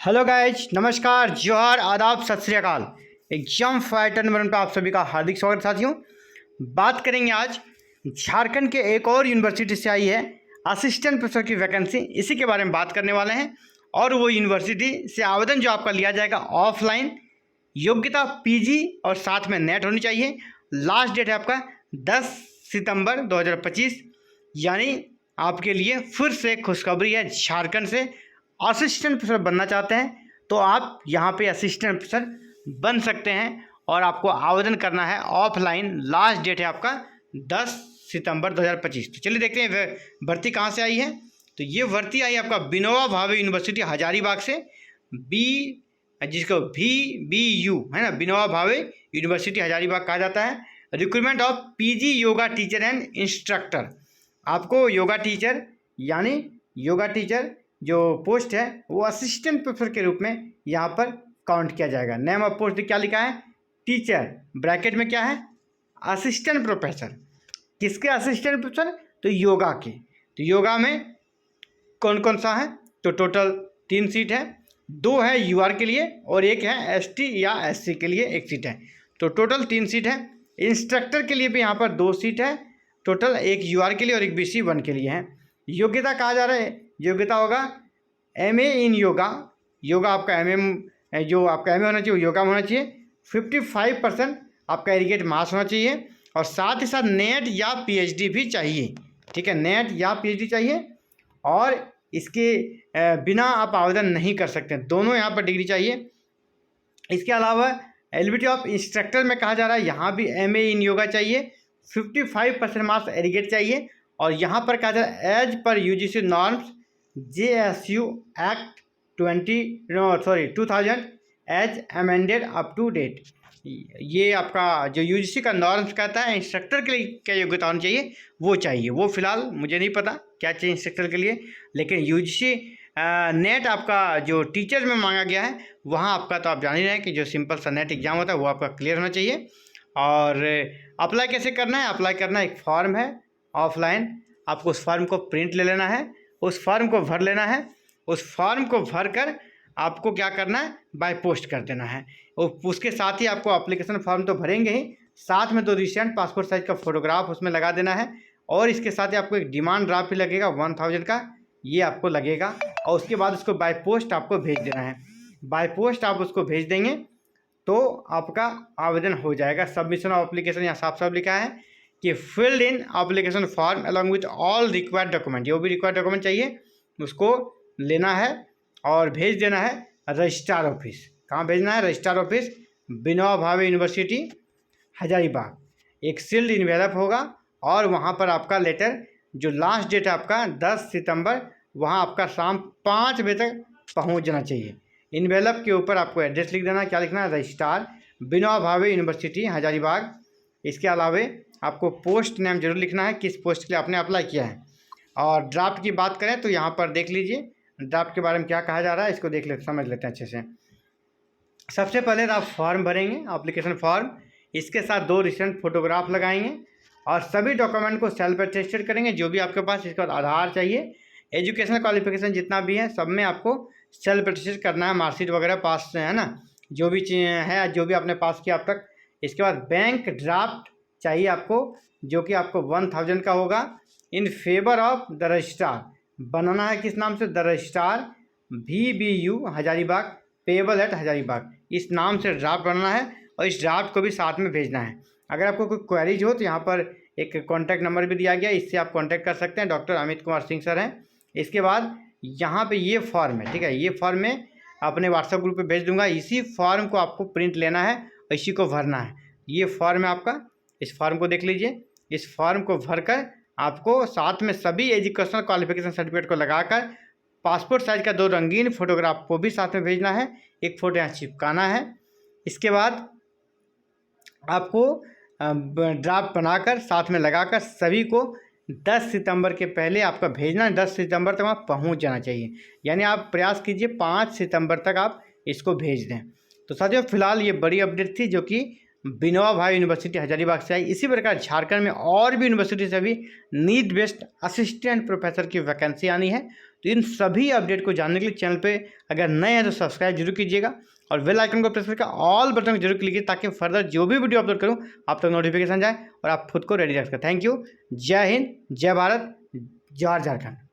Hello guys, नमस्कार, जोहार, आदाब, सत श्री अकाल। एग्जाम फाइटर नंबर 1 पर आप सभी का हार्दिक स्वागत। साथियों, बात करेंगे आज झारखंड के एक और यूनिवर्सिटी से आई है असिस्टेंट प्रोफेसर की वैकेंसी। इसी के बारे में बात करने वाले हैं। और वो यूनिवर्सिटी से आवेदन जो आपका लिया जाएगा ऑफलाइन, योग्यता पीजी और साथ में नेट होनी चाहिए। लास्ट डेट है आपका 10 सितंबर 2025। यानी आपके लिए फिर से खुशखबरी है। झारखंड से असिस्टेंट प्रोफेसर बनना चाहते हैं तो आप यहाँ पे असिस्टेंट प्रोफेसर बन सकते हैं और आपको आवेदन करना है ऑफलाइन। लास्ट डेट है आपका 10 सितंबर 2025। तो चलिए देखते हैं भर्ती कहाँ से आई है। तो ये भर्ती आई आपका विनोबा भावे यूनिवर्सिटी हजारीबाग से, जिसको VBU है ना, विनोबा भावे यूनिवर्सिटी हजारीबाग कहा जाता है। Recruitment of PG yoga teacher and instructor. आपको योगा टीचर यानी योगा टीचर जो पोस्ट है वो असिस्टेंट प्रोफेसर के रूप में यहाँ पर काउंट किया जाएगा। नेम ऑफ पोस्ट क्या लिखा है? टीचर, ब्रैकेट में क्या है? Assistant professor. किसके असिस्टेंट प्रोफेसर? तो योगा के। तो योगा में कौन कौन सा है? तो टोटल 3 सीट है। 2 है UR के लिए और 1 है ST या SC के लिए 1 सीट है। तो टोटल 3 सीट है। इंस्ट्रक्टर के लिए भी यहाँ पर 2 सीट है टोटल, 1 UR के लिए और 1 BC1 के लिए है। योग्यता कहा जा रहा है, योग्यता होगा MA इन योगा। योगा आपका MM, जो आपका MA होना चाहिए योगा में होना चाहिए। 55% आपका एग्रीगेट मार्क्स होना चाहिए और साथ ही साथ नेट या PhD भी चाहिए। ठीक है, नेट या PhD चाहिए और इसके बिना आप आवेदन नहीं कर सकते, दोनों यहाँ पर डिग्री चाहिए। इसके अलावा एलिजिबिलिटी ऑफ इंस्ट्रक्टर में कहा जा रहा है यहाँ भी MA इन योगा चाहिए, 55% मार्क्स एग्रीगेट चाहिए। और यहाँ पर कहा जा रहा है एज पर UGC norms JSU act 2000 as amended up to date. ये आपका जो UGC का नॉर्म्स कहता है इंस्ट्रक्टर के लिए क्या योग्यता होनी चाहिए वो चाहिए। वो फिलहाल मुझे नहीं पता क्या चाहिए इंस्ट्रक्टर के लिए, लेकिन UGC नेट आपका जो टीचर में मांगा गया है वहाँ आपका, तो आप जान ही रहे हैं कि जो सिंपल सा नेट एग्जाम होता है वो आपका क्लियर होना चाहिए। और अप्लाई कैसे करना है? अप्लाई करना एक फॉर्म है ऑफलाइन। आपको उस फॉर्म को प्रिंट ले लेना है, उस फॉर्म को भर लेना है। उस फॉर्म को भर कर आपको क्या करना है? बाय पोस्ट कर देना है। और उसके साथ ही आपको एप्लीकेशन फॉर्म तो भरेंगे ही, साथ में 2 रिसेंट पासपोर्ट साइज का फोटोग्राफ उसमें लगा देना है। और इसके साथ ही आपको एक डिमांड ड्राफ्ट भी लगेगा 1000 का, ये आपको लगेगा। और उसके बाद उसको बाय पोस्ट आपको भेज देना है। बाय पोस्ट आप उसको भेज देंगे तो आपका आवेदन हो जाएगा। सबमिशन ऑफ एप्लीकेशन यहाँ साफ साफ लिखा है कि filled in application form along with all required document. जो भी रिक्वायर्ड डॉक्यूमेंट चाहिए उसको लेना है और भेज देना है रजिस्ट्रार ऑफिस। कहाँ भेजना है? Registrar office Vinoba Bhave university Hazaribagh. एक सील्ड इन्वेलप होगा और वहाँ पर आपका लेटर, जो लास्ट डेट है आपका 10 सितंबर, वहाँ आपका शाम 5 बजे तक पहुँच जाना चाहिए। इन्वेलप के ऊपर आपको एड्रेस लिख देना। क्या लिखना है? Registrar Vinoba Bhave university Hazaribagh. इसके अलावा आपको पोस्ट नेम जरूर लिखना है, किस पोस्ट के लिए आपने अप्लाई किया है। और ड्राफ्ट की बात करें तो यहाँ पर देख लीजिए ड्राफ्ट के बारे में क्या कहा जा रहा है, इसको देख लेते समझ लेते हैं अच्छे से। सबसे पहले तो आप फॉर्म भरेंगे, एप्लीकेशन फॉर्म। इसके साथ 2 रिसेंट फोटोग्राफ लगाएंगे और सभी डॉक्यूमेंट को सेल्फ अटेस्टेड करेंगे जो भी आपके पास। इसके बाद आधार चाहिए, एजुकेशनल क्वालिफिकेशन जितना भी है सब में आपको सेल्फ अटेस्टेड करना है। मार्कशीट वगैरह पास है ना, जो भी है, जो भी आपने पास किया अब तक। इसके बाद बैंक ड्राफ्ट चाहिए आपको, जो कि आपको 1000 का होगा। In favour of the registrar बनाना है, किस नाम से? The registrar VBU Hazaribagh payable at Hazaribagh. इस नाम से ड्राफ्ट बनाना है और इस ड्राफ्ट को भी साथ में भेजना है। अगर आपको कोई क्वेरीज हो तो यहाँ पर एक कॉन्टैक्ट नंबर भी दिया गया, इससे आप कॉन्टैक्ट कर सकते हैं। डॉक्टर अमित कुमार सिंह सर हैं। इसके बाद यहाँ पे ये फॉर्म है, ठीक है, ये फॉर्म मैं अपने व्हाट्सएप ग्रुप पे भेज दूंगा। इसी फॉर्म को आपको प्रिंट लेना है और इसी को भरना है। ये फॉर्म है आपका, इस फॉर्म को देख लीजिए। इस फॉर्म को भरकर आपको साथ में सभी एजुकेशनल क्वालिफिकेशन सर्टिफिकेट को लगाकर पासपोर्ट साइज का 2 रंगीन फोटोग्राफ को भी साथ में भेजना है। एक फ़ोटो यहाँ चिपकाना है। इसके बाद आपको ड्राफ्ट बनाकर साथ में लगाकर सभी को 10 सितंबर के पहले आपका भेजना है। 10 सितंबर तक वहाँ पहुँच जाना चाहिए। यानी आप प्रयास कीजिए 5 सितंबर तक आप इसको भेज दें। तो साथियों, फिलहाल ये बड़ी अपडेट थी जो कि विनोबा भावे यूनिवर्सिटी हजारीबाग से आई। इसी प्रकार झारखंड में और भी यूनिवर्सिटी से भी नीड बेस्ड असिस्टेंट प्रोफेसर की वैकेंसी आनी है। तो इन सभी अपडेट को जानने के लिए चैनल पे अगर नए हैं तो सब्सक्राइब जरूर कीजिएगा और बेल आइकन को प्रेस करके ऑल बटन को जरूर क्लिक कीजिए ताकि फर्दर जो भी वीडियो अपलोड करूँ आप तक नोटिफिकेशन जाए और आप खुद को रेडी रख सकें। Thank you. जय हिंद, जय भारत, जय झारखंड।